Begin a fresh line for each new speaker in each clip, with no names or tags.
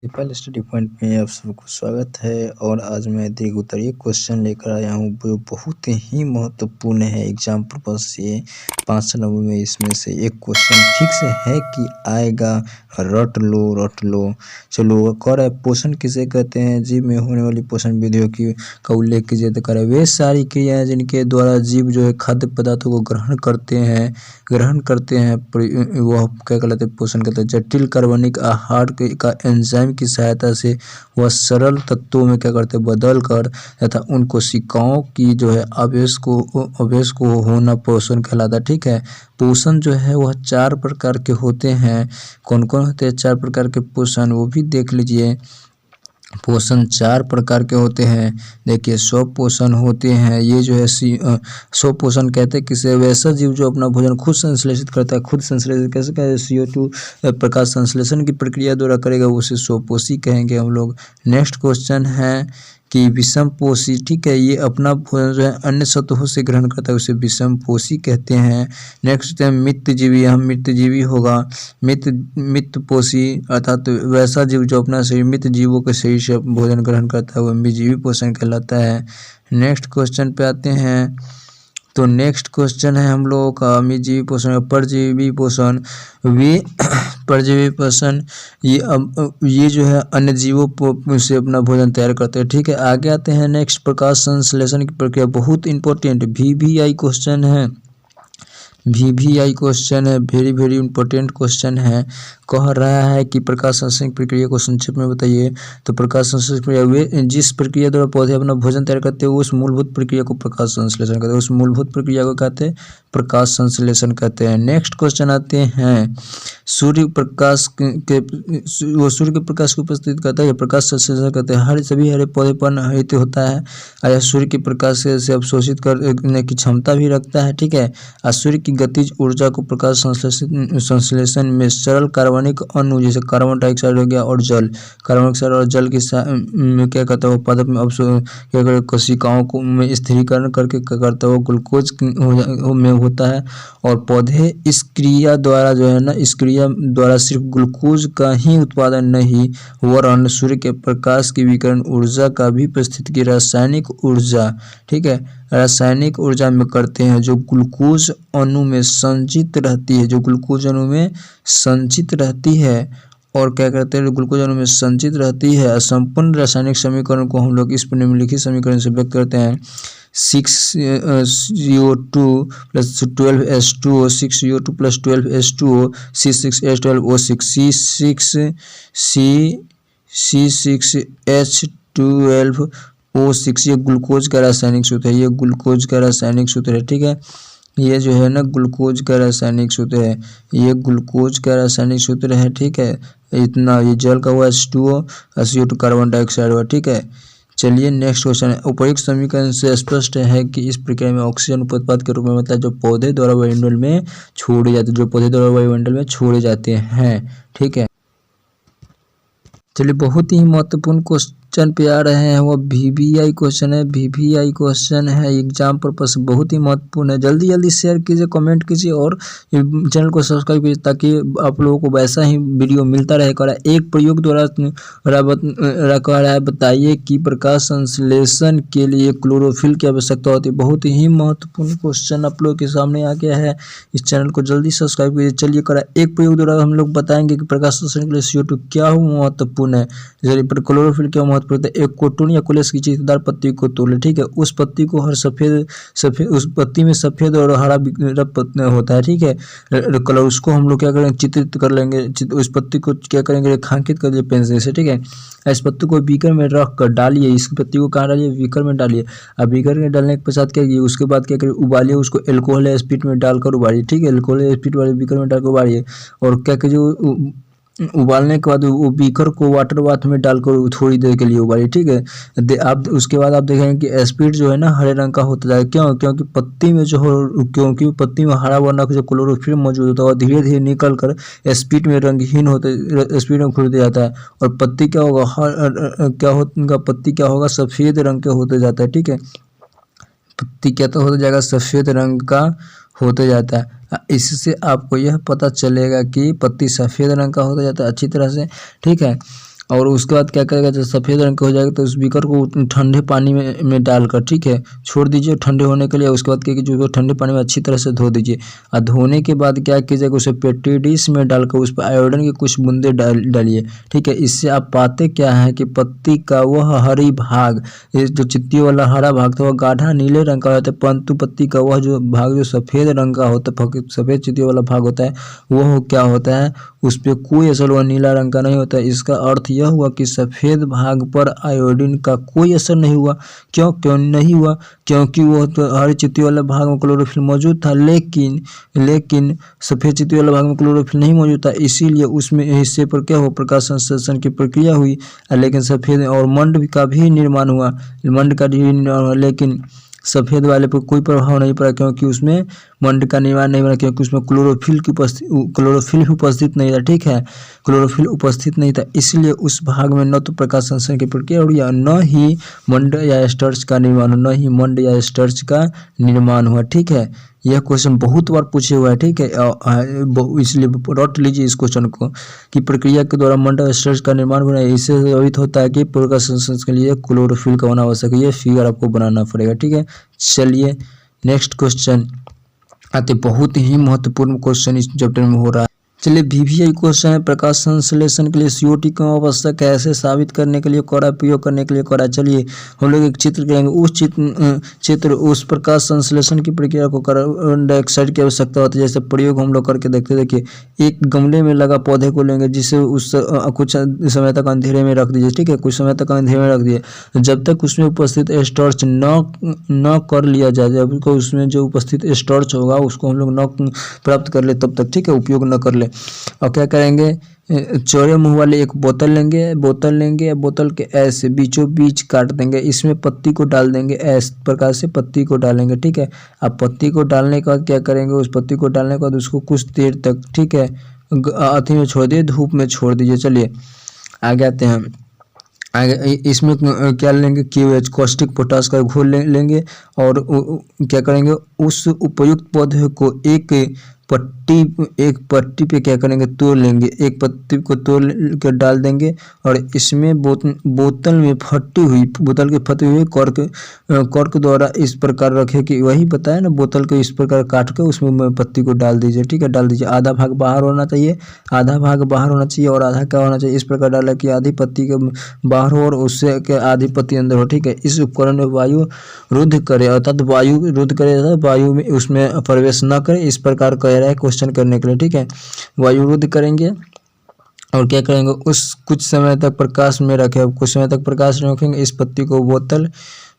People study point में आप सबको स्वागत है। और आज मैं दीर्घ उत्तरीय क्वेश्चन लेकर आया हूँ जो बहुत ही महत्वपूर्ण है एग्जाम पर्पज से। 5 नंबर में इसमें से एक क्वेश्चन ठीक से है कि आएगा, रट लो। चलो, कह रहा है पोषण किसे कहते हैं? जीव में होने वाली पोषण विधियों का उल्लेख कीजिए। तो कह रहा है वे सारी क्रियाएं जिनके द्वारा जीव जो है खाद्य पदार्थों को ग्रहण करते हैं वह क्या कहलाते हैं? पोषण कहते हैं। जटिल कार्बनिक आहार का एंजाइम की सहायता से वह सरल तत्वों में क्या करते हैं? बदल कर तथा उन कोशिकाओं की जो है आवेश को होना पोषण कहलाता है। ठीक है, पोषण जो है वह 4 प्रकार के होते हैं। कौन कौन होते हैं 4 प्रकार के पोषण? वो भी देख लीजिए। पोषण 4 प्रकार के होते हैं। देखिए, स्वपोषण होते हैं। ये जो है स्वपोषण कहते हैं किसे? वैसा जीव जो अपना भोजन खुद संश्लेषित करता है। खुद संश्लेषित कैसे कहें? CO2 प्रकाश संश्लेषण की प्रक्रिया द्वारा करेगा, उसे स्वपोषी कहेंगे हम लोग। नेक्स्ट क्वेश्चन है कि विषमपोषी। ठीक है, ये अपना भोजन जो है अन्य सतहों से ग्रहण करता है, उसे विषमपोषी कहते हैं। नेक्स्ट है मित्रजीवी। हम मित्रजीवी होगा। मित्रपोषी अर्थात वैसा जीव जो अपना शरीर मित्र जीवों के शरीर से भोजन ग्रहण करता है, वह मित्रजीवी पोषण कहलाता है। नेक्स्ट क्वेश्चन पे आते हैं। तो नेक्स्ट क्वेश्चन है हम लोगों का मित्रजीवी पोषण, परजीवी पोषण। वे परजीवी पोषण ये जो है अन्य जीवों से अपना भोजन तैयार करते हैं। ठीक है, आगे आते हैं। नेक्स्ट, प्रकाश संश्लेषण की प्रक्रिया बहुत इंपॉर्टेंट VVI क्वेश्चन है। VVI क्वेश्चन है, वेरी इंपॉर्टेंट क्वेश्चन है। कह रहा है कि प्रकाश संश्लेषण प्रक्रिया को संक्षेप में बताइए। तो प्रकाश संश्लेषण प्रक्रिया वे जिस प्रक्रिया द्वारा पौधे अपना भोजन तैयार करते हैं उस मूलभूत प्रक्रिया को प्रकाश संश्लेषण कहते हैं। उस मूलभूत प्रक्रिया को कहते हैं प्रकाश संश्लेषण कहते हैं। नेक्स्ट क्वेश्चन आते हैं। सूर्य के प्रकाश को उपस्थित करता है, प्रकाश संश्लेषण कहते हैं। सभी हरे पौधे पर हरित होता है और सूर्य के प्रकाश से अवशोषित करने की क्षमता भी रखता है। ठीक है, और सूर्य की गतिज ऊर्जा को प्रकाश संश्लेषण में सरल कार्बनिक अणु जैसे कार्बन डाइऑक्साइड हो गया और जल, कार्बन डाइऑक्साइड और जल की में क्या कहता है वो पदार्थ में क्या करता है? कोशिकाओं को में स्थिरीकरण करके क्या करता है वो ग्लूकोज में होता है। और पौधे इस क्रिया द्वारा जो है ना, इस क्रिया द्वारा सिर्फ ग्लूकोज का ही उत्पादन नहीं वरन सूर्य के प्रकाश की विकिरण ऊर्जा का भी पारिस्थितिकी रासायनिक ऊर्जा, ठीक है, रासायनिक ऊर्जा में करते हैं जो ग्लूकोज अणु में संचित रहती है, जो ग्लूकोज अणु में संचित रहती है। और क्या करते हैं? ग्लूकोज अणु में संचित रहती है। संपूर्ण रासायनिक समीकरण को हम लोग इस निम्नलिखित समीकरण से व्यक्त करते हैं। 6CO2 + 12H2O, 6CO2 + 12H2O, C6H12O6, C6H12O6 ये ग्लूकोज का रासायनिक सूत्र है। ये ग्लूकोज का रासायनिक सूत्र है। ठीक है, ये जो है ना ग्लूकोज का रासायनिक सूत्र है। ये ग्लूकोज का रासायनिक सूत्र है। ठीक है, इतना ये जल का हुआ H2O, CO2 कार्बन डाइऑक्साइड हुआ। ठीक है, चलिए नेक्स्ट क्वेश्चन है। उपयुक्त समीकरण से स्पष्ट है कि इस प्रक्रिया में ऑक्सीजन उत्पाद के रूप में मतलब जो पौधे द्वारा वायुमंडल में छोड़े जाते हैं। ठीक है, चलिए बहुत ही महत्वपूर्ण क्वेश्चन पे आ रहे हैं। वो VVI क्वेश्चन है। VVI क्वेश्चन है, एग्जाम पर्पस बहुत ही महत्वपूर्ण है। जल्दी शेयर कीजिए, कमेंट कीजिए और चैनल को सब्सक्राइब कीजिए ताकि आप लोगों को वैसा ही वीडियो मिलता रहेगा। एक प्रयोग द्वारा रखा है, बताइए कि प्रकाश संश्लेषण के लिए क्लोरोफिल की आवश्यकता होती है। बहुत ही महत्वपूर्ण क्वेश्चन आप लोगों के सामने आ गया है। इस चैनल को जल्दी सब्सक्राइब कीजिए। चलिए एक प्रयोग द्वारा हम लोग बताएंगे कि प्रकाश संश्लेषण के लिए CO2 क्या महत्वपूर्ण है। जैसे क्लोरोफिल क्या महत्वपूर्ण है? एक कोटून या कोलेस की चीजदार पत्ती को तोड़े। ठीक है, उस पत्ती को हर सफेद उस पत्ती में सफेद और हरा होता है। ठीक है, कलर उसको हम लोग क्या करेंगे? चित्रित कर लेंगे। उस पत्ती को क्या करेंगे? रेखांकित कर दिए पेंसिल से। ठीक है, इस पत्ती को बीकर में रख कर डालिए। इस पत्ती को कहाँ डालिए? बीकर में डालिए। अब बीकर में डालने के पश्चात क्या कीजिए? उसके बाद क्या करिए? उबालिए उसको एल्कोहल या स्पीड में डालकर उबालिए। ठीक है, एल्कोहल या स्पीड वाले बीकर में डालकर उबालिए। और क्या कीजिए? उबालने के बाद वो बीकर को वाटर बाथ में डालकर थोड़ी देर के लिए उबालिए। ठीक है, आप उसके बाद आप देखेंगे कि एस्पिड जो है ना हरे रंग का होता जाएगा। क्यों? क्योंकि पत्ती में क्योंकि पत्ती में हरा वर्णक जो क्लोरोफिल मौजूद होता है वह धीरे धीरे निकल कर एस्पिड में रंगहीन एस्पिड में घुल जाता है। और पत्ती क्या होगा? पत्ती क्या होगा? सफेद रंग के होते जाता है। ठीक है, पत्ती क्या तो होता जाएगा? सफेद रंग का होते जाता है। इससे आपको यह पता चलेगा कि पत्ती सफ़ेद रंग का होता जाता है अच्छी तरह से। ठीक है, और उसके बाद क्या करेगा, जब सफ़ेद रंग का हो जाएगा तो उस बीकर को ठंडे पानी में डालकर, ठीक है, छोड़ दीजिए ठंडे होने के लिए। उसके बाद क्या कीजिए, उसको ठंडे पानी में अच्छी तरह से धो दीजिए। और धोने के बाद क्या कीजिएगा, उसे पेट्री डिश में डालकर उस पर आयोडीन की कुछ बूंदे डालिए, ठीक है। इससे आप पाते क्या है कि पत्ती का वह हरी भाग, ये जो चित्ती वाला हरा भाग था वह गाढ़ा नीले रंग का होता है, परंतु पत्ती का वह जो भाग जो सफ़ेद रंग का होता है, सफ़ेद चित्ती वाला भाग होता है, वह क्या होता है, उस पर कोई असर, वह नीला रंग का नहीं होता है। इसका अर्थ यह हुआ कि सफ़ेद भाग पर आयोडीन का कोई असर नहीं हुआ। क्यों नहीं हुआ? क्योंकि वह तो हरी चित्ती वाले भाग में क्लोरोफिल मौजूद था, लेकिन सफ़ेद चित्ती वाले भाग में क्लोरोफिल नहीं मौजूद था, इसीलिए उसमें हिस्से पर क्या हो, प्रकाश संश्लेषण की प्रक्रिया हुई। लेकिन सफ़ेद और मंड का भी निर्माण हुआ, लेकिन सफ़ेद वाले पर कोई प्रभाव नहीं पड़ा, क्योंकि उसमें मंड का निर्माण नहीं बना, क्योंकि उसमें क्लोरोफिल भी उपस्थित नहीं था, ठीक है, क्लोरोफिल उपस्थित नहीं था, इसलिए उस भाग में न तो प्रकाश संश्लेषण की प्रक्रिया हुई, न ही मंड या स्टार्च का निर्माण हुआ, ठीक है। यह क्वेश्चन बहुत बार पूछे हुआ है, ठीक है, इसलिए रट लीजिए इस क्वेश्चन को कि प्रक्रिया के द्वारा मंड और स्टार्च का निर्माण होना है। इससे साबित होता है कि प्रकाश संश्लेषण के लिए क्लोरोफिल का होना आवश्यक है। ये फिगर आपको बनाना पड़ेगा, ठीक है। चलिए नेक्स्ट क्वेश्चन आते, बहुत ही महत्वपूर्ण क्वेश्चन इस चैप्टर में हो रहा है। चलिए VVI क्वेश्चन है, प्रकाश संश्लेषण के लिए CO2 क्यों आवश्यक है, ऐसे साबित करने के लिए कड़ा, प्रयोग करने के लिए कड़ा। चलिए हम लोग एक चित्र करेंगे, उस चित्र उस प्रकाश संश्लेषण की प्रक्रिया को कार्बन डाइऑक्साइड की आवश्यकता होती है। जैसे प्रयोग हम लोग करके देखते, देखिए एक गमले में लगा पौधे को लेंगे, जिसे उस कुछ समय तक अंधेरे में रख दीजिए, ठीक है, कुछ समय तक अंधेरे में रख दीजिए, जब तक उसमें उपस्थित स्टार्च न कर लिया जाए, जब उसमें जो उपस्थित स्टार्च होगा उसको हम लोग न प्राप्त कर ले तब तक, ठीक है, उपयोग न कर ले। और क्या करेंगे, चौड़े मुंह वाले एक बोतल लेंगे, बोतल के ऐसे बीचों बीच काट देंगे, इसमें पत्ती को डाल देंगे, इस प्रकार से पत्ती को डालेंगे, ठीक है। अब पत्ती को डालने के बाद क्या करेंगे, उस पत्ती को डालने के बाद उसको कुछ देर तक, ठीक है, अथी में छोड़ दिए, धूप में छोड़ दीजिए। चलिए आगे आते हैं। आगे इसमें क्या लेंगे, KOH कॉस्टिक पोटास का घोल लेंगे, और क्या करेंगे, उस उपयुक्त पौधे को एक पट्टी पे क्या करेंगे, तोड़ लेंगे, एक पत्ती को तोड़ कर डाल देंगे, और इसमें बोतल में फटी हुई कॉर्क द्वारा इस प्रकार रखे कि वही बताया ना, बोतल को इस प्रकार काट के उसमें पत्ती को डाल दीजिए, ठीक है, डाल दीजिए। आधा भाग बाहर होना चाहिए, और आधा क्या होना चाहिए, इस प्रकार डाला कि आधी पत्ती के बाहर हो और उससे के आधी पत्ती अंदर हो, ठीक है। इस उपकरण में वायु रुद्ध करे, अर्थात वायु में उसमें प्रवेश न करे, इस प्रकार कह रहा है क्वेश्चन करने के लिए, ठीक है। वायु रुद्ध करेंगे और क्या करेंगे, उस कुछ समय तक प्रकाश में रखें, कुछ समय तक प्रकाश में रखेंगे,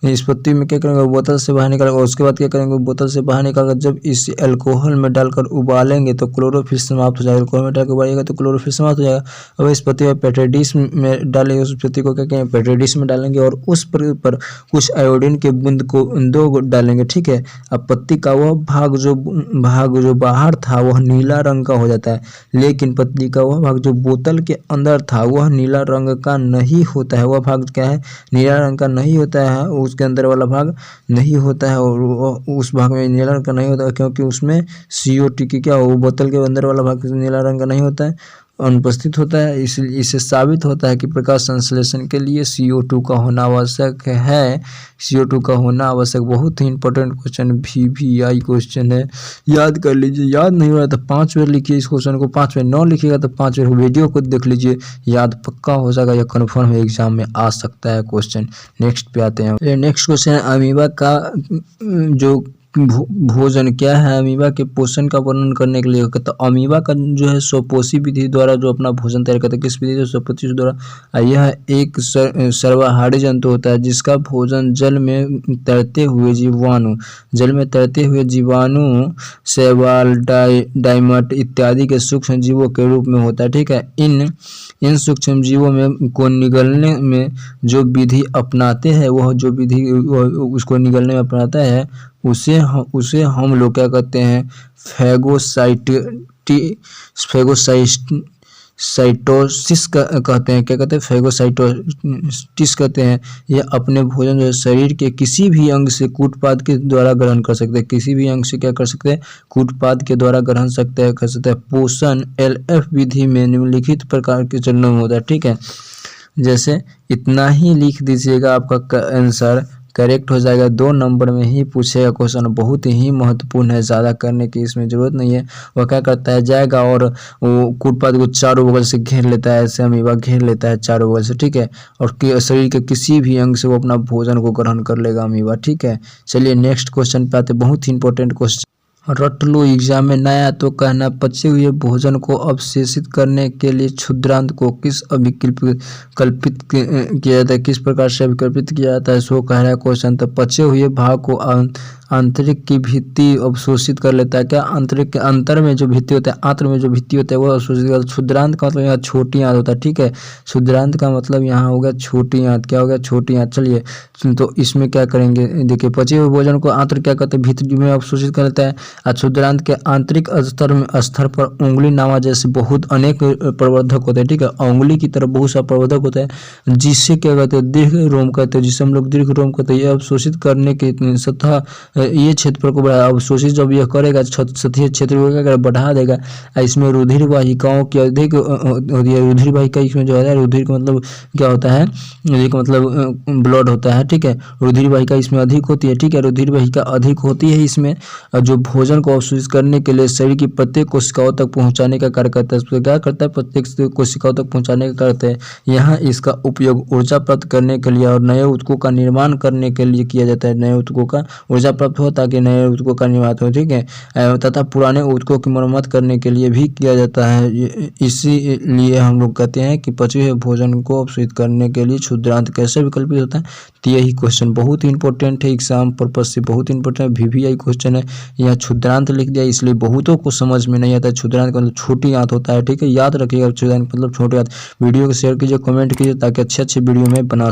इस पत्ती में क्या करेंगे, बोतल से बाहर निकालेंगे। उसके बाद क्या करेंगे, बोतल से बाहर निकालकर जब इस अल्कोहल में डालकर उबालेंगे तो क्लोरोफिल समाप्त हो जाएगा, अल्कोहल में डालकर उबालेंगे तो क्लोरोफिल समाप्त हो जाएगा। अब इस पत्ती में पेट्री डिश में डालेंगे, उस पत्ती को क्या करेंगे, पेट्री डिश में डालेंगे, और उस पर कुछ आयोडीन के बूंद को 2 डालेंगे, ठीक है। अब पत्ती का वह भाग जो बाहर था वह नीला रंग का हो जाता है, लेकिन पत्ती का वह भाग जो बोतल के अंदर था वह नीला रंग का नहीं होता है। वह भाग क्या है, नीला रंग का नहीं होता है, उसके अंदर वाला भाग नहीं होता है, और उस भाग में नीला रंग का नहीं होता है, क्योंकि उसमें CO2 की क्या हो, बोतल के अंदर वाला भाग नीला रंग का नहीं होता है, अनुपस्थित होता है। इसलिए इससे साबित होता है कि प्रकाश संश्लेषण के लिए CO2 का होना आवश्यक है, CO2 का होना आवश्यक। बहुत ही इंपॉर्टेंट क्वेश्चन VVI क्वेश्चन है, याद कर लीजिए। याद नहीं हो रहा तो 5 बार लिखिए इस क्वेश्चन को, 5 बार न लिखिएगा तो 5 बार वीडियो को देख लीजिए, याद पक्का हो जाएगा, या कन्फर्म एग्जाम में आ सकता है क्वेश्चन। नेक्स्ट पे आते हैं। नेक्स्ट क्वेश्चन है, अमीबा का जो भोजन क्या है, अमीबा के पोषण का वर्णन करने के लिए। तो अमीबा का जो है स्वपोषी विधि द्वारा जो अपना भोजन तैयार करता है, किस विधि से, स्वपोषी द्वारा। यह एक सर्वाहारी जंतु होता है जिसका भोजन जल में तैरते हुए जीवाणु शैवाल, डाइमट इत्यादि के सूक्ष्म जीवों के रूप में होता है, ठीक है। इन सूक्ष्म जीवों में को निगलने में जो विधि अपनाते हैं, वह जो विधि उसको निगलने में अपनाता है, उसे हम लोग क्या कहते हैं, फैगोसाइटोसिस कहते हैं। क्या कहते हैं, फैगोसाइटोसिस कहते हैं। यह अपने भोजन जो शरीर के किसी भी अंग से कूटपाद के द्वारा ग्रहण कर सकते हैं, किसी भी अंग से क्या कर सकते हैं, कूटपाद के द्वारा ग्रहण कर सकते हैं। पोषण LF विधि में निम्नलिखित प्रकार के चरणों में होता है, ठीक है। जैसे इतना ही लिख दीजिएगा, आपका आंसर करेक्ट हो जाएगा। 2 नंबर में ही पूछेगा क्वेश्चन, बहुत ही महत्वपूर्ण है, ज़्यादा करने की इसमें ज़रूरत नहीं है। वह क्या करता है, जाएगा और वो कूटपात को चारों बगल से घेर लेता है, ऐसे अमीबा घेर लेता है चारों बगल से, ठीक है। और शरीर के किसी भी अंग से वो अपना भोजन को ग्रहण कर लेगा अमीबा, ठीक है। चलिए नेक्स्ट क्वेश्चन पे आते, बहुत ही इंपॉर्टेंट क्वेश्चन। रट लो एग्जाम में नया तो कहना, पचे हुए भोजन को अवशोषित करने के लिए क्षुद्रांत को किस अभिकल्प कल्पित किया जाता है, किस प्रकार से अभिकल्पित किया जाता है, सो कह रहा है क्वेश्चन। तो पचे हुए भाग को आंतरिक की भित्ति अवशोषित कर लेता है। क्या आंतरिक के अंतर में जो भित्ति होता है, आंत्र में जो भित्ति होता है वो अवशोषित कर। क्षुद्रांत का मतलब यहाँ छोटी आंत होता है, ठीक है। क्षुद्रांत का मतलब यहाँ हो गया छोटी आंत, क्या हो गया, छोटी आंत। चलिए तो इसमें क्या करेंगे, देखिए पचे हुए भोजन को आंत्र क्या कहते हैं, भित्ति में अवशोषित कर लेता है। क्षुद्रांत के आंतरिक स्तर पर उंगली नावा जैसे बहुत अनेक प्रवर्धक होते हैं, ठीक है। उंगली की तरफ बहुत सा प्रवर्धक होता है, जिससे क्या कहते हैं, दीर्घ रोम कहते हैं, जिसे हम लोग दीर्घ रोम कहते हैं। यह अवशोषित करने के सतह ये क्षेत्र को बढ़ा, अवशोषित जब यह करेगा सतही क्षेत्र को बढ़ा देगा। इसमें रुधिर वाहिकाओं की अधिक होती है। रुधिर वाहिका इसमें जो है, रुधिर का मतलब क्या होता है, रुधिर का मतलब ब्लड होता है, ठीक है। रुधिर वाहिका इसमें अधिक होती है, ठीक है। रुधिर वाहिका अधिक होती है इसमें, जो भोजन को अवशोषित करने के लिए शरीर की प्रत्येक कोशिकाओं तक पहुंचाने का कार्य करता है। इसमें क्या करता है, प्रत्येक कोशिकाओं तक पहुंचाने का करता है। यहाँ इसका उपयोग ऊर्जा प्राप्त करने के लिए और नए ऊतकों का निर्माण करने के लिए किया जाता है। नए ऊतकों का ऊर्जा प्राप्त हो ताकि नए ऊतकों का निर्माण हो, ठीक है। तथा पुराने ऊतकों की मरम्मत करने के लिए भी किया जाता है। इसीलिए हम लोग कहते हैं कि पचे हुए भोजन को अवशोषित करने के लिए क्षुद्रांत कैसे विकल्पित होता है। तो यही क्वेश्चन बहुत ही इंपॉर्टेंट है, एग्जाम पर्पज से बहुत इंपॉर्टेंट VVI क्वेश्चन है। यहाँ क्षुद्रांत लिख दिया, इसलिए बहुतों को समझ में नहीं आता। क्षुद्रांत का मतलब छोटी आंत होता है, ठीक है। याद रखिएगा क्षुद्रांत मतलब छोटी आंत। वीडियो को शेयर कीजिए, कमेंट कीजिए, ताकि अच्छे वीडियो में बना